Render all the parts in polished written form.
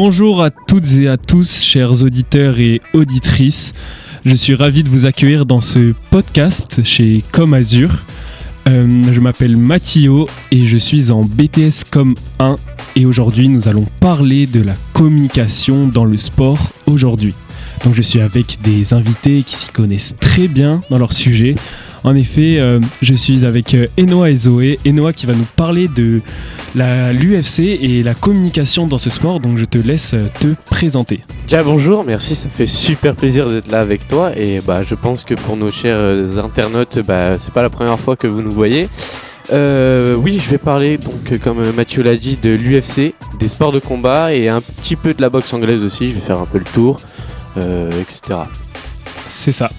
Bonjour à toutes et à tous, chers auditeurs et auditrices. Je suis ravi de vous accueillir dans ce podcast chez Com Azur. Je m'appelle Mathio et je suis en BTS Com 1 et aujourd'hui nous allons parler de la communication dans le sport aujourd'hui. Donc je suis avec des invités qui s'y connaissent très bien dans leur sujet. En effet, je suis avec Enoa et Zoé. Enoa qui va nous parler de l'UFC et la communication dans ce sport. Donc je te laisse te présenter. Déjà bonjour, merci, ça me fait super plaisir d'être là avec toi. Et je pense que pour nos chers internautes, c'est pas la première fois que vous nous voyez. Oui, je vais parler, donc comme Mathieu l'a dit, de l'UFC, des sports de combat et un petit peu de la boxe anglaise aussi. Je vais faire un peu le tour, etc. C'est ça.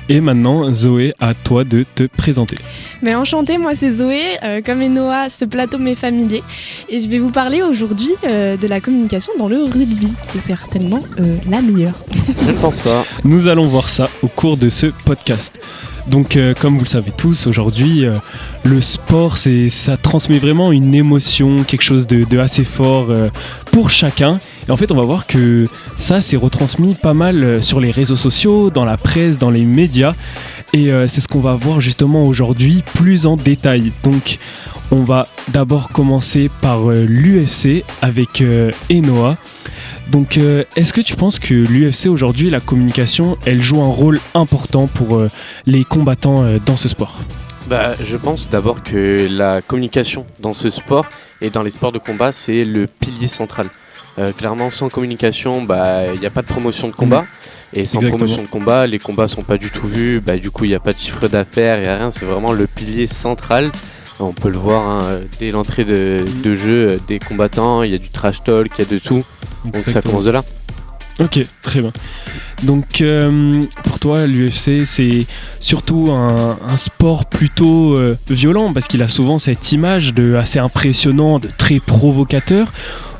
Et maintenant, Zoé, à toi de te présenter. Mais enchantée, moi c'est Zoé, comme Enoa, ce plateau m'est familier. Et je vais vous parler aujourd'hui de la communication dans le rugby, qui est certainement la meilleure. Je ne pense pas. Nous allons voir ça au cours de ce podcast. Donc comme vous le savez tous, aujourd'hui, le sport, ça transmet vraiment une émotion, quelque chose de assez fort pour chacun. Et en fait, on va voir que ça, c'est retransmis pas mal sur les réseaux sociaux, dans la presse, dans les médias. Et c'est ce qu'on va voir justement aujourd'hui plus en détail. Donc, on va d'abord commencer par l'UFC avec Enoa. Donc, est-ce que tu penses que l'UFC aujourd'hui, la communication, elle joue un rôle important pour les combattants dans ce sport ? Je pense d'abord que la communication dans ce sport et dans les sports de combat, c'est le pilier central. Clairement, sans communication, il n'y a pas de promotion de combat. Et sans promotion de combat, les combats sont pas du tout vus. Du coup, il n'y a pas de chiffre d'affaires, il n'y a rien. C'est vraiment le pilier central. On peut le voir dès l'entrée de jeu des combattants. Il y a du trash talk, il y a de tout. Donc ça commence de là. Ok, très bien. Donc pour toi, l'UFC, c'est surtout un sport plutôt violent parce qu'il a souvent cette image de assez impressionnant, de très provocateur.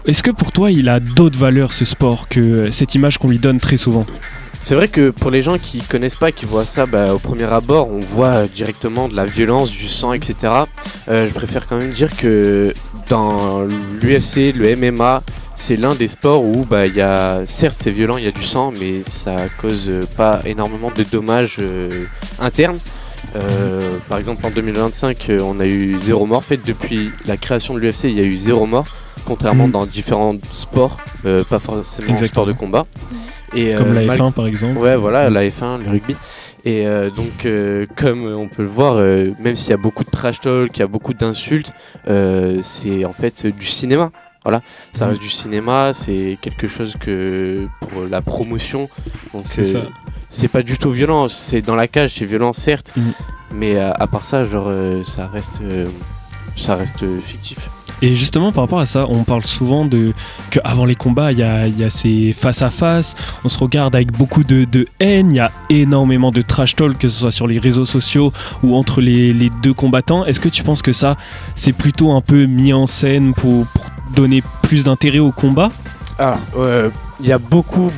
Est-ce que pour toi, il a d'autres valeurs ce sport que cette image qu'on lui donne très souvent ? C'est vrai que pour les gens qui connaissent pas, qui voient ça au premier abord, on voit directement de la violence, du sang, etc. Je préfère quand même dire que dans l'UFC, le MMA, c'est l'un des sports où il y a, certes c'est violent, il y a du sang, mais ça cause pas énormément de dommages internes. Par exemple en 2025, on a eu 0 mort. En fait, depuis la création de l'UFC, il y a eu 0 mort, contrairement dans différents sports, pas forcément sport de combat. Et, comme la F1 par exemple. Ouais, voilà, la F1, le rugby. Et donc, comme on peut le voir, même s'il y a beaucoup de trash talk, il y a beaucoup d'insultes, c'est en fait du cinéma. Voilà, ça reste du cinéma, c'est quelque chose que pour la promotion, donc c'est pas du tout violent, c'est dans la cage, c'est violent certes, mais à part ça, ça reste fictif. Et justement par rapport à ça, on parle souvent qu'avant les combats, il y a ces face à face, on se regarde avec beaucoup de haine, il y a énormément de trash talk, que ce soit sur les réseaux sociaux ou entre les deux combattants. Est-ce que tu penses que ça, c'est plutôt un peu mis en scène pour donner plus d'intérêt au combat ? Il y a beaucoup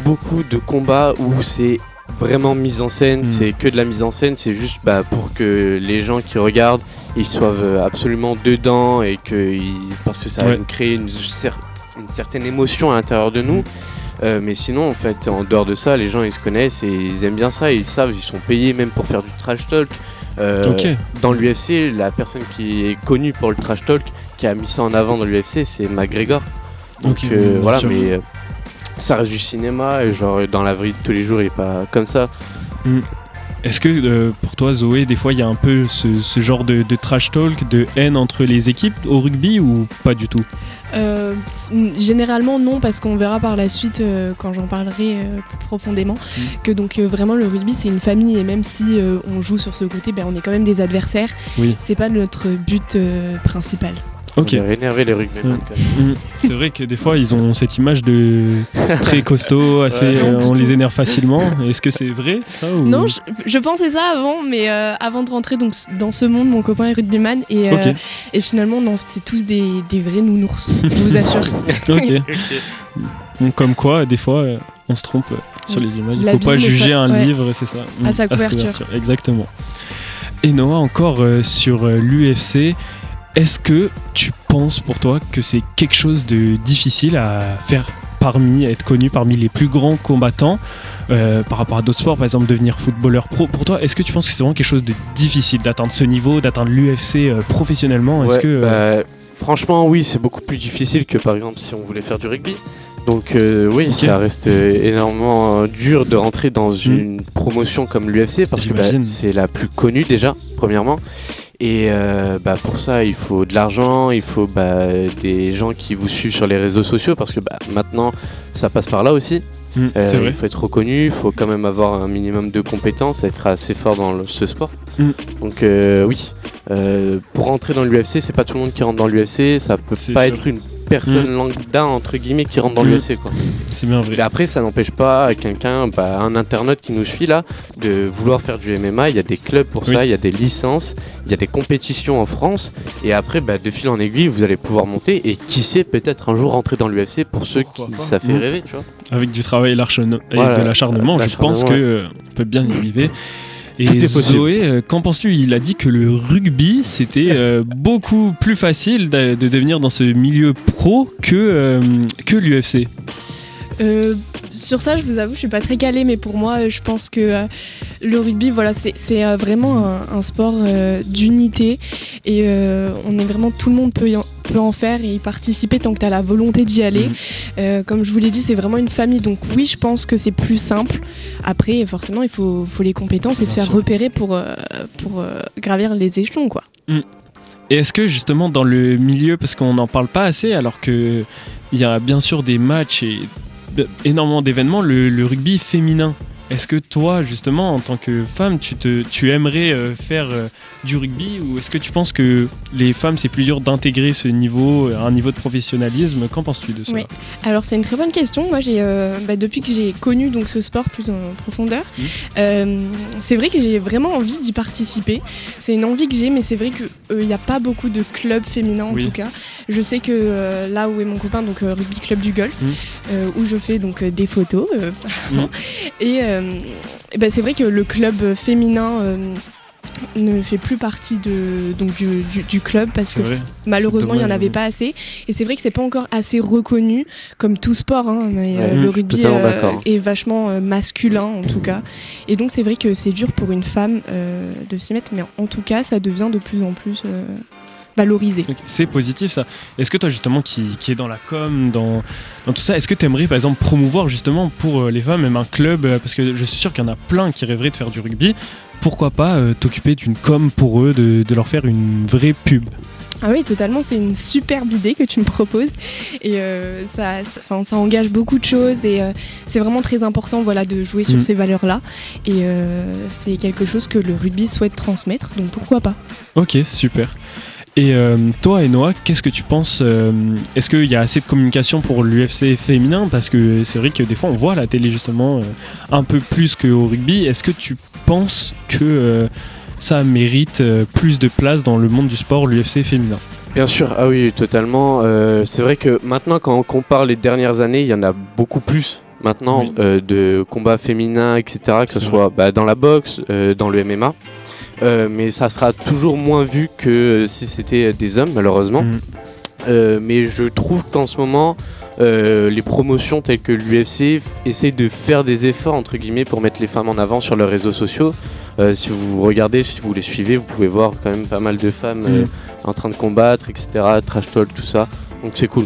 de combats où c'est vraiment mise en scène, c'est que de la mise en scène, c'est juste pour que les gens qui regardent, ils soient absolument dedans et parce que ça va nous créer une certaine émotion à l'intérieur de nous. Mais sinon, en fait, en dehors de ça, les gens ils se connaissent et ils aiment bien ça, ils savent, ils sont payés même pour faire du trash talk. Dans l'UFC, la personne qui est connue pour le trash talk, qui a mis ça en avant dans l'UFC, c'est McGregor. Donc voilà, mais ça reste du cinéma et dans la vie de tous les jours, il est pas comme ça. Est-ce que pour toi, Zoé, des fois il y a un peu ce genre de trash talk, de haine entre les équipes au rugby ou pas du tout ? Généralement non, parce qu'on verra par la suite quand j'en parlerai profondément que donc vraiment le rugby c'est une famille et même si on joue sur ce côté, on est quand même des adversaires. C'est pas notre but principal. Ok. On va énerver les rugbymen. C'est vrai que des fois ils ont cette image de très costaud, assez, on les énerve facilement. Est-ce que c'est vrai ça ou... Non, je pensais ça avant, mais avant de rentrer donc, dans ce monde, mon copain est rugbyman et finalement non, c'est tous des vrais nounours, je vous assure. Ok. Donc, comme quoi, des fois, on se trompe sur les images. Il ne faut pas juger un livre, c'est ça. À sa couverture. Exactement. Et Noah, encore sur l'UFC. Est-ce que tu penses pour toi que c'est quelque chose de difficile à faire être connu parmi les plus grands combattants par rapport à d'autres sports, par exemple devenir footballeur pro. Pour toi, est-ce que tu penses que c'est vraiment quelque chose de difficile d'atteindre ce niveau, d'atteindre l'UFC professionnellement? Est-ce que franchement, oui, c'est beaucoup plus difficile que par exemple si on voulait faire du rugby. Donc oui, okay. Ça reste énormément dur de rentrer dans une promotion comme l'UFC parce que c'est la plus connue déjà, premièrement. Et pour ça, il faut de l'argent, il faut des gens qui vous suivent sur les réseaux sociaux parce que maintenant, ça passe par là aussi. C'est vrai. Il faut être reconnu, il faut quand même avoir un minimum de compétences, être assez fort dans ce sport. Donc oui, pour rentrer dans l'UFC, c'est pas tout le monde qui rentre dans l'UFC, ça peut pas être une personne lambda entre guillemets qui rentre dans l'UFC quoi. C'est bien vrai. Et après ça n'empêche pas quelqu'un, un internaute qui nous suit là, de vouloir faire du MMA. Il y a des clubs pour ça, il y a des licences, il y a des compétitions en France et après de fil en aiguille vous allez pouvoir monter et qui sait peut-être un jour rentrer dans l'UFC pour ceux qui ça fait rêver tu vois. Avec du travail et de l'acharnement, je pense que on peut bien y arriver. Et Zoé, qu'en penses-tu? Il a dit que le rugby, c'était beaucoup plus facile de devenir dans ce milieu pro que l'UFC. Sur ça, je vous avoue, je suis pas très calée, mais pour moi, je pense que le rugby, voilà, c'est vraiment un sport d'unité et on est vraiment, tout le monde peut en faire et y participer tant que tu as la volonté d'y aller. Comme je vous l'ai dit, c'est vraiment une famille, donc oui, je pense que c'est plus simple. Après, forcément, il faut les compétences et se faire repérer pour gravir les échelons, quoi. Et est-ce que justement dans le milieu, parce qu'on n'en parle pas assez, alors qu'il y a bien sûr des matchs et énormément d'événements, le rugby féminin, est-ce que toi justement en tant que femme tu aimerais faire du rugby, ou est-ce que tu penses que les femmes c'est plus dur d'intégrer un niveau de professionnalisme? Qu'en penses-tu de ça? Oui. Alors c'est une très bonne question. Moi j'ai depuis que j'ai connu donc ce sport plus en profondeur, c'est vrai que j'ai vraiment envie d'y participer. C'est une envie que j'ai, mais c'est vrai qu'il n'y a pas beaucoup de clubs féminins en tout cas. Je sais que là où est mon copain, donc Rugby Club du Golfe, où je fais donc des photos et c'est vrai que le club féminin ne fait plus partie du club parce que malheureusement il n'y en avait pas assez, et c'est vrai que c'est pas encore assez reconnu comme tout sport, mais le rugby est vachement masculin en tout cas, et donc c'est vrai que c'est dur pour une femme de s'y mettre, mais en tout cas ça devient de plus en plus valorisé. C'est positif ça. Est-ce que toi justement qui est dans la com, dans tout ça, est-ce que tu aimerais par exemple promouvoir justement pour les femmes même un club, parce que je suis sûr qu'il y en a plein qui rêveraient de faire du rugby, pourquoi pas t'occuper d'une com pour eux, de leur faire une vraie pub? Ah oui, totalement, c'est une superbe idée que tu me proposes, et ça engage beaucoup de choses, et c'est vraiment très important de jouer sur ces valeurs-là, et c'est quelque chose que le rugby souhaite transmettre, donc pourquoi pas. Ok, super. Et toi, Enoa, qu'est-ce que tu penses? Est-ce qu'il y a assez de communication pour l'UFC féminin? Parce que c'est vrai que des fois, on voit à la télé justement un peu plus qu'au rugby. Est-ce que tu penses que ça mérite plus de place dans le monde du sport, l'UFC féminin? Bien sûr, ah oui, totalement. C'est vrai que maintenant, quand on compare les dernières années, il y en a beaucoup plus maintenant de combats féminins, etc., que ce soit dans la boxe, dans le MMA. Mais ça sera toujours moins vu que si c'était des hommes, malheureusement. Mais je trouve qu'en ce moment, les promotions telles que l'UFC essayent de faire des efforts entre guillemets pour mettre les femmes en avant sur leurs réseaux sociaux. Si vous regardez, si vous les suivez, vous pouvez voir quand même pas mal de femmes en train de combattre, etc. Trash talk, tout ça. Donc c'est cool.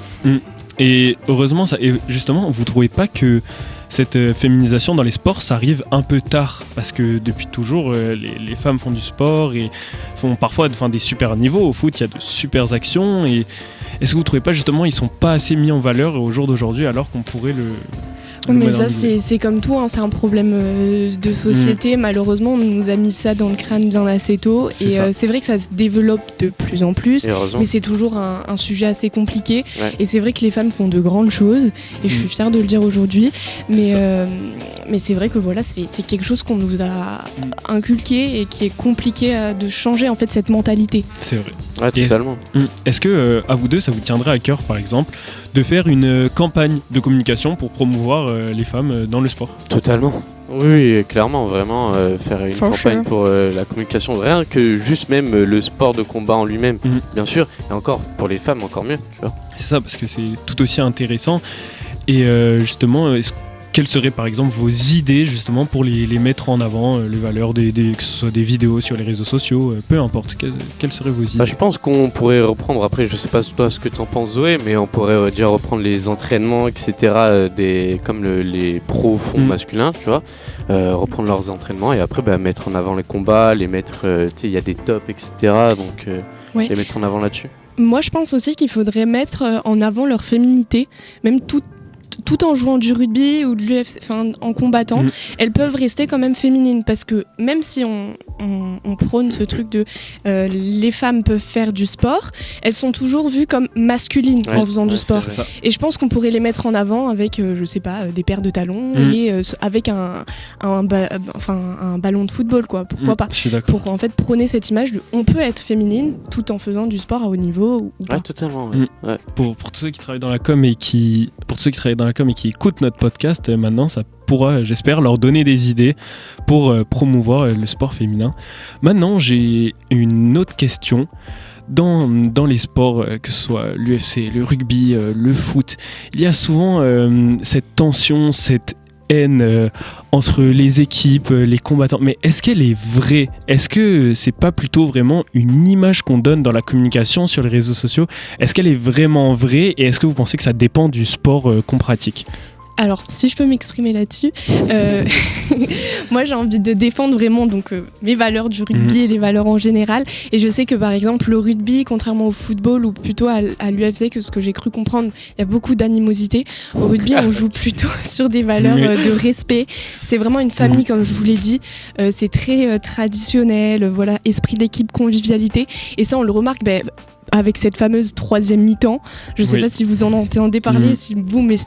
Et heureusement, et justement, vous trouvez pas que cette féminisation dans les sports, ça arrive un peu tard? Parce que depuis toujours, les femmes font du sport et font parfois des super niveaux. Au foot, il y a de super actions. Et est-ce que vous trouvez pas justement ils sont pas assez mis en valeur au jour d'aujourd'hui, alors qu'on pourrait le... Mais ça c'est comme tout, c'est un problème de société. Malheureusement on nous a mis ça dans le crâne bien assez tôt, et c'est vrai que ça se développe de plus en plus, mais c'est toujours un sujet assez compliqué, et c'est vrai que les femmes font de grandes choses, et je suis fière de le dire aujourd'hui, mais c'est vrai que voilà, c'est quelque chose qu'on nous a inculqué et qui est compliqué de changer en fait cette mentalité. C'est vrai. Ouais, totalement. Est-ce que à vous deux ça vous tiendrait à cœur par exemple de faire une campagne de communication pour promouvoir les femmes dans le sport? Totalement. Oui, clairement, vraiment faire une campagne pour la communication, rien que juste même le sport de combat en lui-même, bien sûr, et encore pour les femmes encore mieux, tu vois. C'est ça, parce que c'est tout aussi intéressant. Et justement, quelles seraient par exemple vos idées justement pour les mettre en avant, les valeurs que ce soit des vidéos sur les réseaux sociaux, peu importe, quelles seraient vos idées? Je pense qu'on pourrait reprendre, après je sais pas toi ce que t'en penses Zoé, mais on pourrait déjà reprendre les entraînements, etc. Comme les pros font masculins, tu vois, reprendre leurs entraînements et après mettre en avant les combats, les mettre, il y a des tops, etc. Donc les mettre en avant là-dessus. Moi je pense aussi qu'il faudrait mettre en avant leur féminité, même tout en jouant du rugby ou de l'UFC, en combattant, elles peuvent rester quand même féminines parce que même si on prône ce truc de les femmes peuvent faire du sport, elles sont toujours vues comme masculines en faisant du sport. Et je pense qu'on pourrait les mettre en avant avec, je sais pas, des paires de talons et avec un ballon de football, quoi. Pourquoi pas? Pour en fait prôner cette image de on peut être féminine tout en faisant du sport à haut niveau ou pas. Ouais, totalement. Ouais. Pour tous ceux qui travaillent dans la com et qui écoutent notre podcast, maintenant ça pourra, j'espère, leur donner des idées pour promouvoir le sport féminin. Maintenant, j'ai une autre question. Dans les sports, que ce soit l'UFC, le rugby, le foot, il y a souvent cette tension, cette haine entre les équipes, les combattants. Mais est-ce qu'elle est vraie? Est-ce que c'est pas plutôt vraiment une image qu'on donne dans la communication sur les réseaux sociaux? Est-ce qu'elle est vraiment vraie et est-ce que vous pensez que ça dépend du sport qu'on pratique? Alors, si je peux m'exprimer là-dessus, moi j'ai envie de défendre vraiment mes valeurs du rugby et les valeurs en général. Et je sais que par exemple le rugby, contrairement au football ou plutôt à l'UFC, que ce que j'ai cru comprendre, il y a beaucoup d'animosité. Au rugby, on joue plutôt sur des valeurs de respect. C'est vraiment une famille, comme je vous l'ai dit. C'est très traditionnel, voilà, esprit d'équipe, convivialité. Et ça, on le remarque avec cette fameuse troisième mi-temps. Je ne sais pas si vous en entendez parler, si vous, mes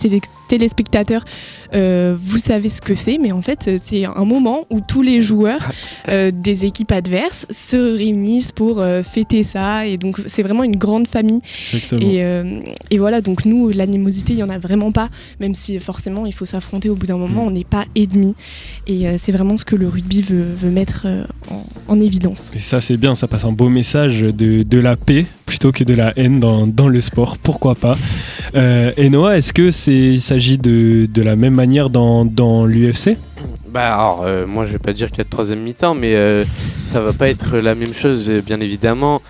téléspectateurs, vous savez ce que c'est, mais en fait, c'est un moment où tous les joueurs des équipes adverses se réunissent pour fêter ça, et donc c'est vraiment une grande famille. Et voilà, donc nous, l'animosité, il n'y en a vraiment pas, même si forcément, il faut s'affronter au bout d'un moment, on n'est pas ennemis, et c'est vraiment ce que le rugby veut mettre en évidence. Et ça, c'est bien, ça passe un beau message de la paix, plutôt que de la haine dans le sport, pourquoi pas. Et Noah, est-ce que il s'agit de la même manière dans l'UFC? Moi je vais pas dire qu'il y a de troisième mi-temps, mais ça va pas être la même chose, bien évidemment.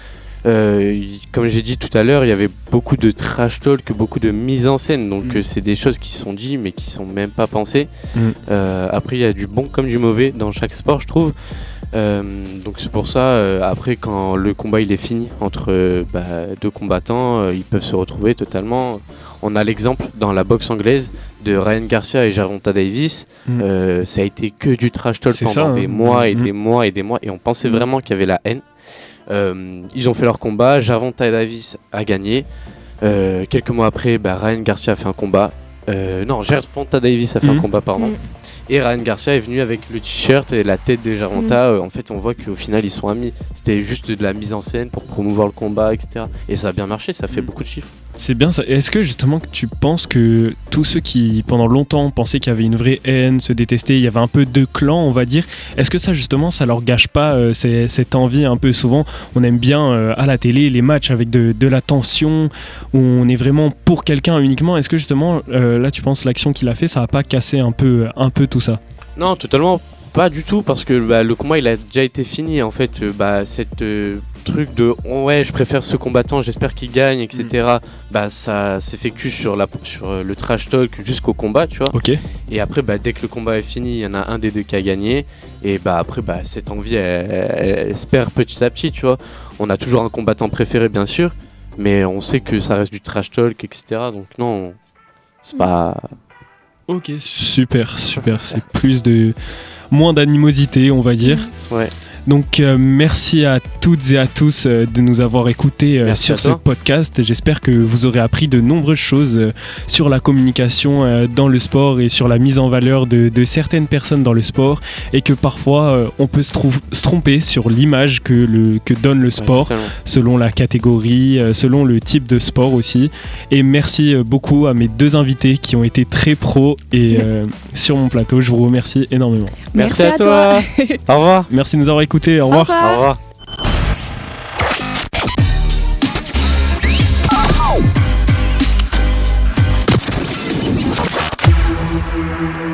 Comme j'ai dit tout à l'heure, il y avait beaucoup de trash talk, beaucoup de mise en scène, donc c'est des choses qui sont dites mais qui sont même pas pensées. Après il y a du bon comme du mauvais dans chaque sport, je trouve. Donc c'est pour ça, après quand le combat il est fini entre deux combattants, ils peuvent se retrouver totalement. On a l'exemple dans la boxe anglaise de Ryan Garcia et Gervonta Davis. Ça a été que du trash talk pendant des mois et des mois et des mois, et on pensait vraiment qu'il y avait la haine. Ils ont fait leur combat, Gervonta Davis a gagné. Quelques mois après, Ryan Garcia a fait un combat. Gervonta Davis a fait un combat, pardon. Et Ryan Garcia est venu avec le t-shirt et la tête de Gervonta. En fait, on voit qu'au final, ils sont amis. C'était juste de la mise en scène pour promouvoir le combat, etc. Et ça a bien marché, ça fait beaucoup de chiffres. C'est bien ça. Est-ce que justement tu penses que tous ceux qui pendant longtemps pensaient qu'il y avait une vraie haine, se détestaient, il y avait un peu deux clans, on va dire, est-ce que ça justement ça leur gâche pas cette envie un peu? Souvent on aime bien à la télé les matchs avec de la tension où on est vraiment pour quelqu'un uniquement. Est-ce que justement là tu penses l'action qu'il a fait, ça a pas cassé un peu tout ça? Non, totalement pas du tout, parce que le combat il a déjà été fini en fait. Cette truc de je préfère ce combattant, j'espère qu'il gagne, etc. Ça s'effectue sur le trash talk jusqu'au combat, tu vois. Et après dès que le combat est fini, il y en a un des deux qui a gagné, et après cette envie elle se perd petit à petit, tu vois. On a toujours un combattant préféré bien sûr, mais on sait que ça reste du trash talk, etc. Donc non, c'est pas... Ok, super, c'est moins d'animosité, on va dire. Ouais. Donc merci à toutes et à tous de nous avoir écoutés sur ce podcast. J'espère que vous aurez appris de nombreuses choses sur la communication dans le sport et sur la mise en valeur de certaines personnes dans le sport, et que parfois on peut se tromper sur l'image que donne le sport, selon la catégorie, selon le type de sport aussi. Et merci beaucoup à mes deux invités qui ont été très pros et sur mon plateau. Je vous remercie énormément. Merci à toi. Au revoir. Merci de nous avoir écoutés. Au revoir. Au revoir. Merci.